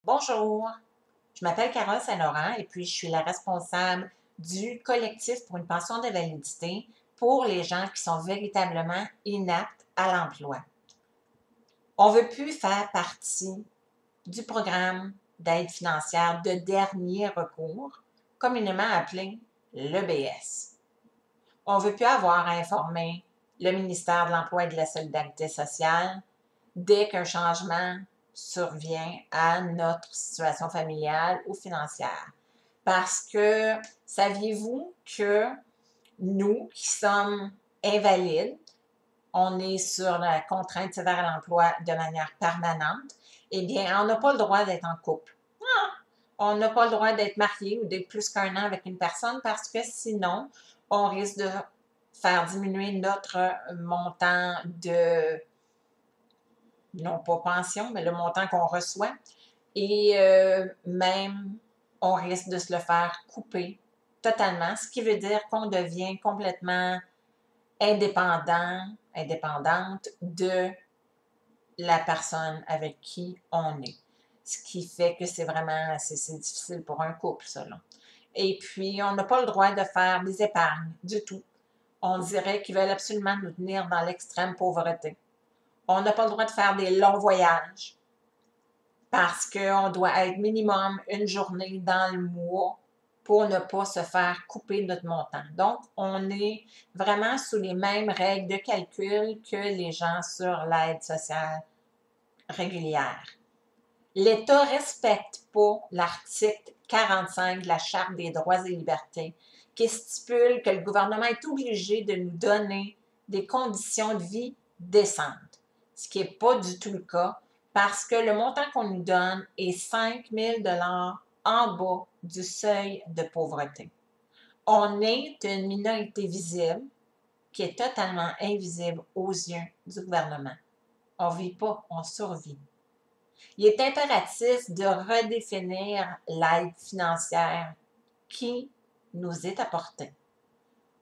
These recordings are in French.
Bonjour, je m'appelle Carole Saint-Laurent et puis je suis la responsable du collectif pour une pension d'invalidité pour les gens qui sont véritablement inaptes à l'emploi. On ne veut plus faire partie du programme d'aide financière de dernier recours, communément appelé l'EBS. On ne veut plus avoir à informer le ministère de l'Emploi et de la Solidarité sociale dès qu'un changement survient à notre situation familiale ou financière. Parce que saviez-vous que nous qui sommes invalides, on est sur la contrainte sévère à l'emploi de manière permanente, eh bien, on n'a pas le droit d'être en couple. On n'a pas le droit d'être marié ou d'être plus qu'un an avec une personne parce que sinon, on risque de faire diminuer notre montant de, non pas pension, mais le montant qu'on reçoit. Et même, on risque de se le faire couper totalement, ce qui veut dire qu'on devient complètement indépendante de la personne avec qui on est. Ce qui fait que c'est vraiment, c'est difficile pour un couple, ça, là. Et puis, on n'a pas le droit de faire des épargnes du tout. On dirait qu'ils veulent absolument nous tenir dans l'extrême pauvreté. On n'a pas le droit de faire des longs voyages parce qu'on doit être minimum une journée dans le mois pour ne pas se faire couper notre montant. Donc, on est vraiment sous les mêmes règles de calcul que les gens sur l'aide sociale régulière. L'État ne respecte pas l'article 45 de la Charte des droits et libertés qui stipule que le gouvernement est obligé de nous donner des conditions de vie décentes, ce qui n'est pas du tout le cas parce que le montant qu'on nous donne est 5 000 en bas du seuil de pauvreté. On est une minorité visible qui est totalement invisible aux yeux du gouvernement. On ne vit pas, on survit. Il est impératif de redéfinir l'aide financière qui nous est apportée.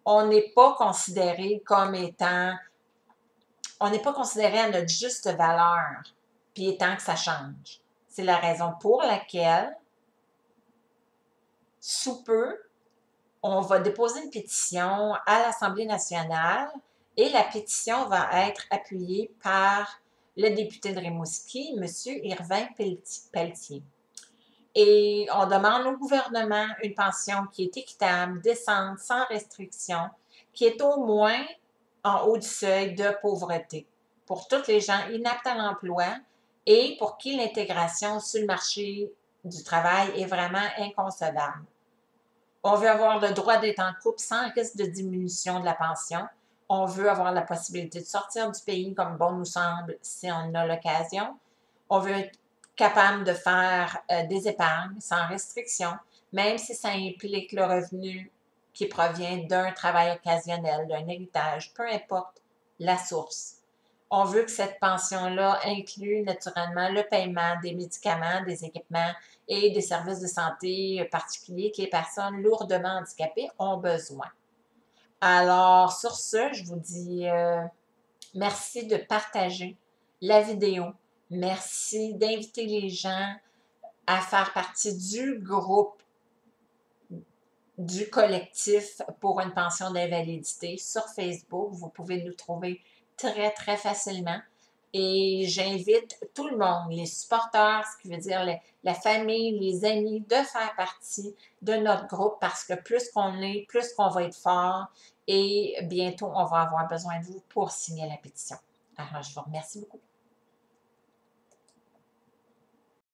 On n'est pas considéré comme étant, on n'est pas considéré à notre juste valeur, puis il est temps que ça change. C'est la raison pour laquelle, sous peu, on va déposer une pétition à l'Assemblée nationale et la pétition va être appuyée par le député de Rimouski, M. Irvin Pelletier. Et on demande au gouvernement une pension qui est équitable, décente, sans restriction, qui est au moins en haut du seuil de pauvreté pour tous les gens inaptes à l'emploi et pour qui l'intégration sur le marché du travail est vraiment inconcevable. On veut avoir le droit d'être en couple sans risque de diminution de la pension. On veut avoir la possibilité de sortir du pays comme bon nous semble si on a l'occasion. On veut être capable de faire des épargnes sans restriction, même si ça implique le revenu qui provient d'un travail occasionnel, d'un héritage, peu importe la source. On veut que cette pension-là inclue naturellement le paiement des médicaments, des équipements et des services de santé particuliers que les personnes lourdement handicapées ont besoin. Alors, sur ce, je vous dis merci de partager la vidéo. Merci d'inviter les gens à faire partie du groupe du collectif pour une pension d'invalidité sur Facebook. Vous pouvez nous trouver très, très facilement. Et j'invite tout le monde, les supporters, ce qui veut dire la famille, les amis, de faire partie de notre groupe parce que plus qu'on est, plus qu'on va être fort et bientôt, on va avoir besoin de vous pour signer la pétition. Alors, je vous remercie beaucoup.